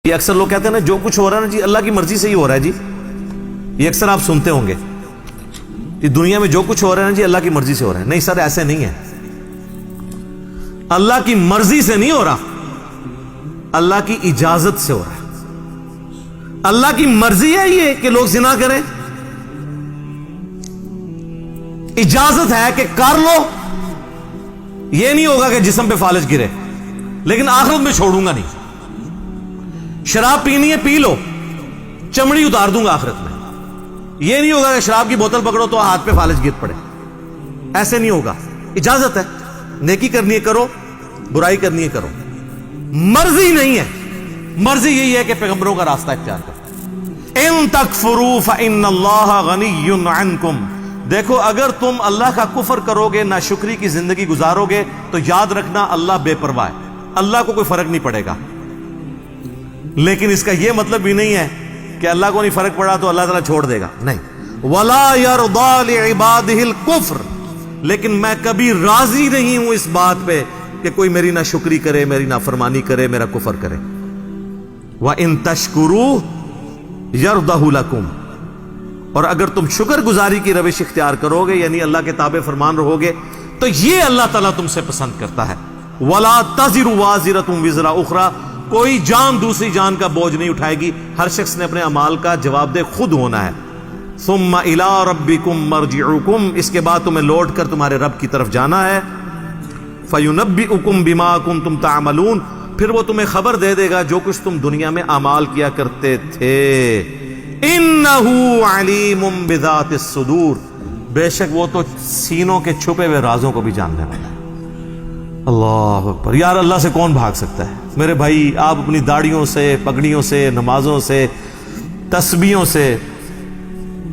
یہ اکثر لوگ کہتے ہیں نا جو کچھ ہو رہا ہے نا جی اللہ کی مرضی سے ہی ہو رہا ہے جی. یہ اکثر آپ سنتے ہوں گے کہ دنیا میں جو کچھ ہو رہا ہے نا جی اللہ کی مرضی سے ہو رہا ہے. نہیں سر، ایسے نہیں ہے. اللہ کی مرضی سے نہیں ہو رہا، اللہ کی اجازت سے ہو رہا ہے. اللہ کی مرضی ہے یہ کہ لوگ زنا کریں، اجازت ہے کہ کر لو. یہ نہیں ہوگا کہ جسم پہ فالج گرے، لیکن آخرت میں چھوڑوں گا نہیں. شراب پینی ہے پی لو، چمڑی اتار دوں گا آخرت میں. یہ نہیں ہوگا کہ شراب کی بوتل پکڑو تو ہاتھ پہ فالج گر پڑے. ایسے نہیں ہوگا. اجازت ہے، نیکی کرنی ہے کرو، برائی کرنی ہے کرو. مرضی نہیں ہے. مرضی یہی ہے کہ پیغمبروں کا راستہ اختیار کرو. ان تکفروا فإن اللہ غنی عنکم. دیکھو اگر تم اللہ کا کفر کرو گے، ناشکری کی زندگی گزارو گے، تو یاد رکھنا اللہ بے پرواہ ہے. اللہ کو کوئی فرق نہیں پڑے گا. لیکن اس کا یہ مطلب بھی نہیں ہے کہ اللہ کو نہیں فرق پڑا تو اللہ تعالیٰ چھوڑ دے گا. نہیں. وَلَا يَرْضَى لِعِبَادِهِ الْكُفْرِ. لیکن میں کبھی راضی نہیں ہوں اس بات پہ کہ کوئی میری ناشکری کرے، میری نافرمانی کرے، میرا کفر کرے. وَإِن تَشْكُرُوا يَرْضَهُ لَكُمْ. اور اگر تم شکر گزاری کی روش اختیار کرو گے، یعنی اللہ کے تابع فرمان رہو گے، تو یہ اللہ تعالیٰ تم سے پسند کرتا ہے. وَلَا تَزِرُ وَازِرَةٌ وِزْرَ أُخْرَى. کوئی جان دوسری جان کا بوجھ نہیں اٹھائے گی. ہر شخص نے اپنے اعمال کا جواب دہ خود ہونا ہے. ثم الى ربکم مرجعکم. اس کے بعد تمہیں لوٹ کر تمہارے رب کی طرف جانا ہے. فینبئکم بما کنتم تعملون. پھر وہ تمہیں خبر دے دے گا جو کچھ تم دنیا میں اعمال کیا کرتے تھے. انہ علیم بذات الصدور. بے شک وہ تو سینوں کے چھپے ہوئے رازوں کو بھی جاننے والا ہے. اللہ اکبر. یار اللہ سے کون بھاگ سکتا ہے؟ میرے بھائی، آپ اپنی داڑھیوں سے، پگڑیوں سے، نمازوں سے، تسبیحوں سے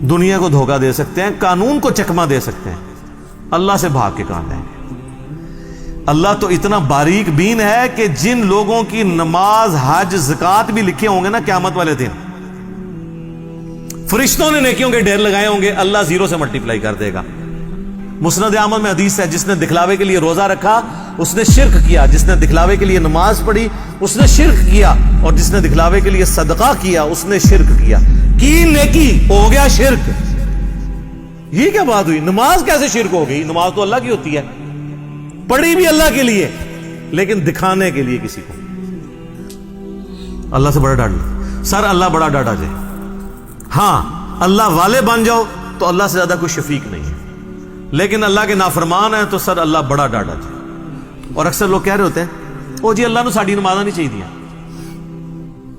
دنیا کو دھوکہ دے سکتے ہیں، قانون کو چکما دے سکتے ہیں. اللہ سے بھاگ کے کہاں جائیں گے؟ اللہ تو اتنا باریک بین ہے کہ جن لوگوں کی نماز، حج، زکوٰۃ بھی لکھے ہوں گے نا قیامت والے دن، فرشتوں نے نیکیوں کے ڈھیر لگائے ہوں گے، اللہ زیرو سے ملٹیپلائی کر دے گا. مسند احمد میں حدیث ہے، جس نے دکھلاوے کے لیے روزہ رکھا اس نے شرک کیا، جس نے دکھلاوے کے لیے نماز پڑھی اس نے شرک کیا، اور جس نے دکھلاوے کے لیے صدقہ کیا اس نے شرک کیا. کی نیکی ہو گیا شرک. یہ کیا بات ہوئی؟ نماز کیسے شرک ہو گئی؟ نماز تو اللہ کی ہوتی ہے، پڑھی بھی اللہ کے لیے، لیکن دکھانے کے لیے کسی کو. اللہ سے بڑا ڈاٹا سر، اللہ بڑا ڈاٹا جائے. ہاں اللہ والے بن جاؤ تو اللہ سے زیادہ کوئی شفیق نہیں ہے، لیکن اللہ کے نافرمان ہیں تو سر اللہ بڑا ڈاٹا جائے. اور اکثر لوگ کہہ رہے ہوتے ہیں او جی اللہ نے ساڑی نمازیں نہیں چاہیے.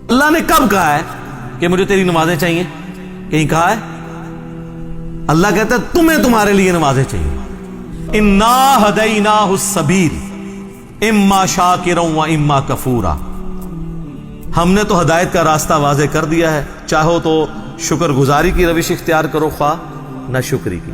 اللہ نے کب کہا ہے کہ مجھے تیری نمازیں چاہیے؟ کہیں کہا ہے؟ اللہ کہتا ہے تمہیں تمہارے لیے نمازیں چاہیے. انا ہدیناہ السبیل اما شاکرا و اما کفورا. ہم نے تو ہدایت کا راستہ واضح کر دیا ہے، چاہو تو شکر گزاری کی روش اختیار کرو، خواہ نہ شکری کی.